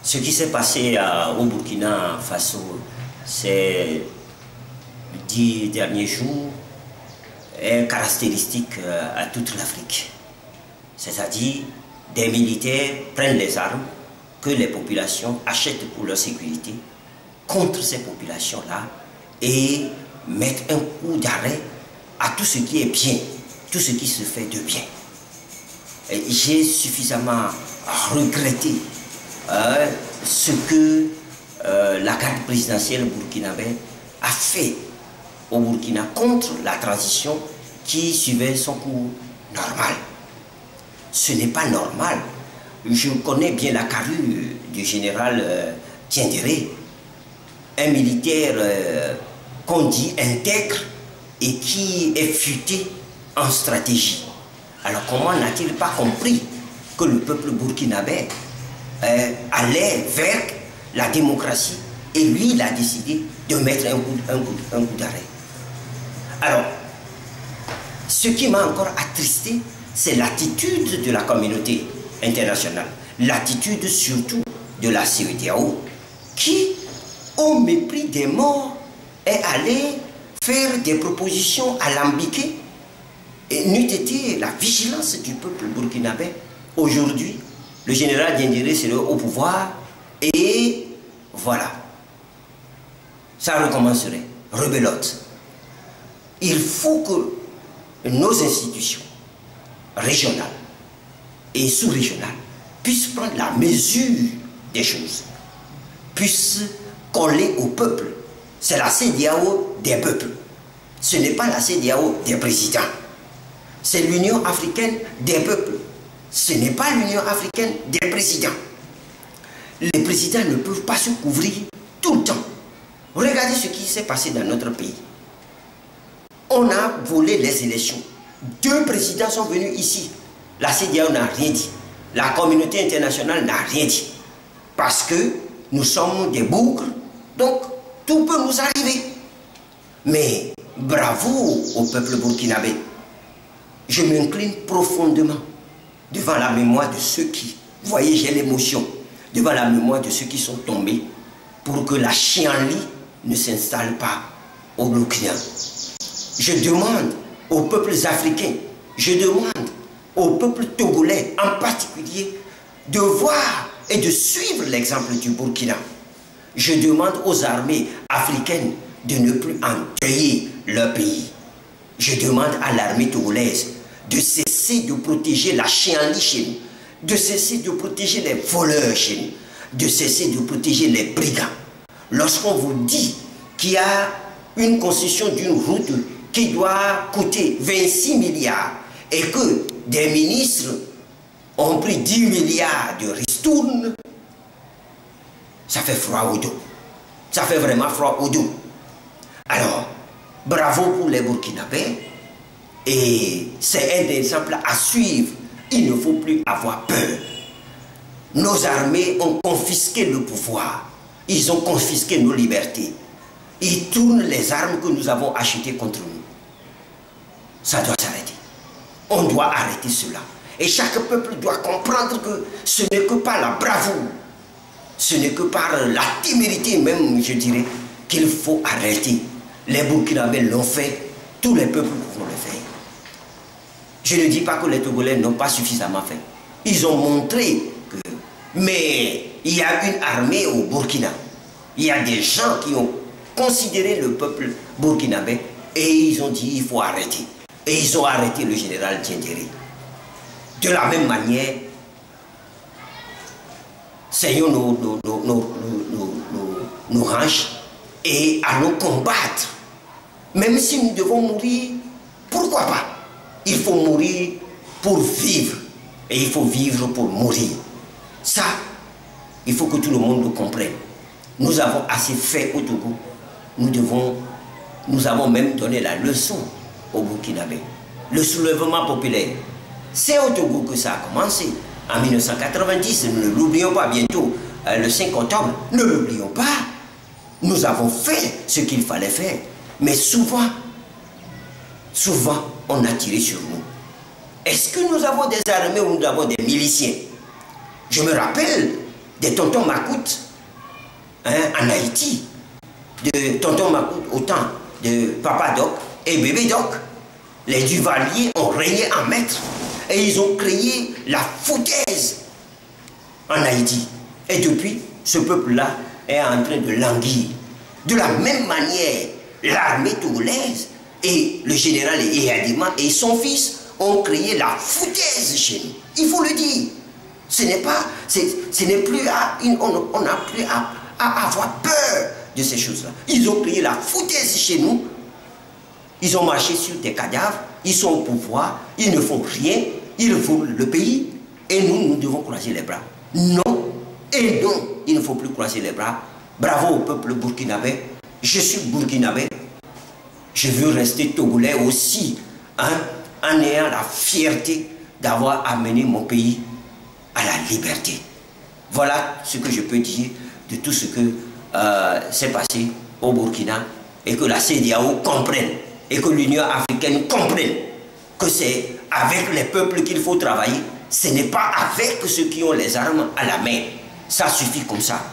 Ce qui s'est passé au Burkina Faso ces 10 derniers jours est caractéristique à toute l'Afrique. C'est-à-dire, des militaires prennent les armes que les populations achètent pour leur sécurité contre ces populations-là et mettent un coup d'arrêt à tout ce qui est bien, tout ce qui se fait de bien. J'ai suffisamment regretté ce que la garde présidentielle burkinabé a fait au Burkina contre la transition qui suivait son cours normal. Ce n'est pas normal. Je connais bien la carrure du général Tiendéré, un militaire qu'on dit intègre et qui est futé en stratégie. Alors comment n'a-t-il pas compris que le peuple burkinabé allait vers la démocratie et lui il a décidé de mettre un coup d'arrêt. Alors, ce qui m'a encore attristé, c'est l'attitude de la communauté internationale, l'attitude surtout de la CEDEAO, qui, au mépris des morts, est allée faire des propositions alambiquées. Et n'eût été la vigilance du peuple burkinabé, aujourd'hui, le général Diendéré serait au pouvoir et voilà, ça recommencerait, rebelote. Il faut que nos institutions régionales et sous-régionales puissent prendre la mesure des choses, puissent coller au peuple. C'est la CEDEAO des peuples, ce n'est pas la CEDEAO des présidents. C'est l'Union africaine des peuples. Ce n'est pas l'Union africaine des présidents. Les présidents ne peuvent pas se couvrir tout le temps. Regardez ce qui s'est passé dans notre pays. On a volé les élections. 2 présidents sont venus ici. La CEDEAO n'a rien dit. La communauté internationale n'a rien dit. Parce que nous sommes des bougres, donc tout peut nous arriver. Mais bravo au peuple burkinabé. Je m'incline profondément devant la mémoire de ceux qui, vous voyez, j'ai l'émotion, devant la mémoire de ceux qui sont tombés pour que la chienlit ne s'installe pas au Burkina. Je demande aux peuples africains, je demande aux peuples togolais en particulier de voir et de suivre l'exemple du Burkina. Je demande aux armées africaines de ne plus endeuiller leur pays. Je demande à l'armée togolaise de cesser de protéger la chienlit chez nous, de cesser de protéger les voleurs chez nous, de cesser de protéger les brigands. Lorsqu'on vous dit qu'il y a une concession d'une route qui doit coûter 26 milliards et que des ministres ont pris 10 milliards de ristournes, ça fait froid au dos. Ça fait vraiment froid au dos. Alors, bravo pour les Burkinabés. Et c'est un exemple à suivre. Il ne faut plus avoir peur. Nos armées ont confisqué le pouvoir. Ils ont confisqué nos libertés. Ils tournent les armes que nous avons achetées contre nous. Ça doit s'arrêter. On doit arrêter cela. Et chaque peuple doit comprendre que ce n'est que par la bravoure, ce n'est que par la témérité même, je dirais, qu'il faut arrêter. Les Burkinabés l'ont fait, tous les peuples vont le faire. Je ne dis pas que les Togolais n'ont pas suffisamment fait. Ils ont montré que... Mais il y a une armée au Burkina. Il y a des gens qui ont considéré le peuple burkinabé et ils ont dit il faut arrêter. Et ils ont arrêté le général Tiendéré. De la même manière, saignons nos ranches et allons combattre. Même si nous devons mourir, pourquoi pas? Il faut mourir pour vivre. Et il faut vivre pour mourir. Ça, il faut que tout le monde le comprenne. Nous avons assez fait au Togo. Nous avons même donné la leçon au Burkinabé. Le soulèvement populaire, c'est au Togo que ça a commencé. En 1990, ne l'oublions pas, bientôt, le 5 octobre, ne l'oublions pas. Nous avons fait ce qu'il fallait faire. Mais souvent, on a tiré sur nous. Est-ce que nous avons des armées ou nous avons des miliciens? Je me rappelle des tontons Macoute en Haïti, de tonton Macoute au temps de Papa Doc et Bébé Doc. Les Duvaliers ont régné en maître et ils ont créé la foutaise en Haïti. Et depuis, ce peuple-là est en train de languir. De la même manière, l'armée togolaise et le général Eyadema et son fils ont créé la foutaise chez nous. Il faut le dire. Ce n'est plus on n'a plus à avoir peur de ces choses-là. Ils ont créé la foutaise chez nous. Ils ont marché sur des cadavres, ils sont au pouvoir, ils ne font rien, ils volent le pays, et nous devons croiser les bras. Non, et non, il ne faut plus croiser les bras. Bravo au peuple burkinabé. Je suis burkinabé. Je veux rester togolais aussi, en ayant la fierté d'avoir amené mon pays à la liberté. Voilà ce que je peux dire de tout ce que s'est passé au Burkina, et que la CEDEAO comprenne, et que l'Union africaine comprenne que c'est avec les peuples qu'il faut travailler. Ce n'est pas avec ceux qui ont les armes à la main. Ça suffit comme ça.